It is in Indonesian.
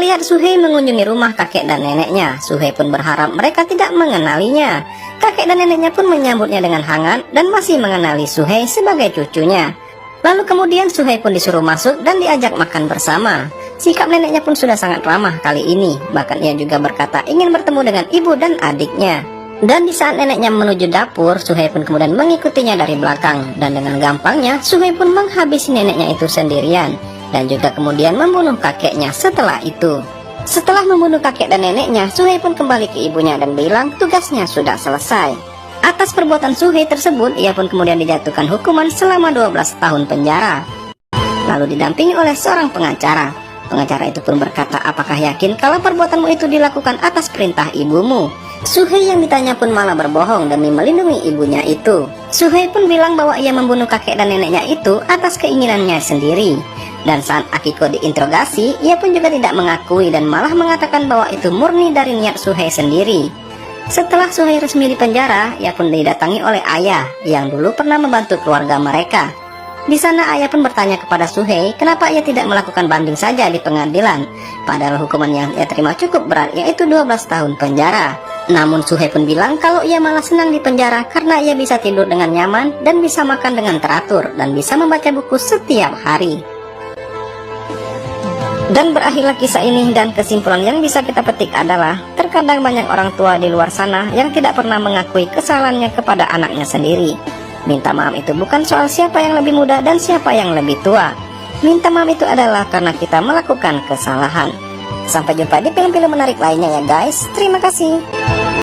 Melihat Suhei mengunjungi rumah kakek dan neneknya, Suhei pun berharap mereka tidak mengenalinya. Kakek dan neneknya pun menyambutnya dengan hangat dan masih mengenali Suhei sebagai cucunya. Lalu kemudian Suhei pun disuruh masuk dan diajak makan bersama. Sikap neneknya pun sudah sangat ramah kali ini, bahkan ia juga berkata ingin bertemu dengan ibu dan adiknya. Dan di saat neneknya menuju dapur, Suhei pun kemudian mengikutinya dari belakang. Dan dengan gampangnya, Suhei pun menghabisi neneknya itu sendirian. Dan juga kemudian membunuh kakeknya setelah itu. Setelah membunuh kakek dan neneknya, Suhei pun kembali ke ibunya dan bilang tugasnya sudah selesai. Atas perbuatan Suhei tersebut, ia pun kemudian dijatuhkan hukuman selama 12 tahun penjara. Lalu didampingi oleh seorang pengacara. Pengacara itu pun berkata, apakah yakin kalau perbuatanmu itu dilakukan atas perintah ibumu? Suhei yang ditanya pun malah berbohong demi melindungi ibunya itu. Suhei pun bilang bahwa ia membunuh kakek dan neneknya itu atas keinginannya sendiri. Dan saat Akiko diinterogasi, ia pun juga tidak mengakui dan malah mengatakan bahwa itu murni dari niat Suhei sendiri. Setelah Suhei resmi dipenjara, ia pun didatangi oleh ayah yang dulu pernah membantu keluarga mereka. Di sana ayah pun bertanya kepada Suhei kenapa ia tidak melakukan banding saja di pengadilan, padahal hukuman yang ia terima cukup berat, yaitu 12 tahun penjara. Namun Suhei pun bilang kalau ia malah senang di penjara karena ia bisa tidur dengan nyaman dan bisa makan dengan teratur dan bisa membaca buku setiap hari. Dan berakhirlah kisah ini, dan kesimpulan yang bisa kita petik adalah terkadang banyak orang tua di luar sana yang tidak pernah mengakui kesalahannya kepada anaknya sendiri. Minta maaf itu bukan soal siapa yang lebih muda dan siapa yang lebih tua. Minta maaf itu adalah karena kita melakukan kesalahan. Sampai jumpa di film-film menarik lainnya ya guys. Terima kasih.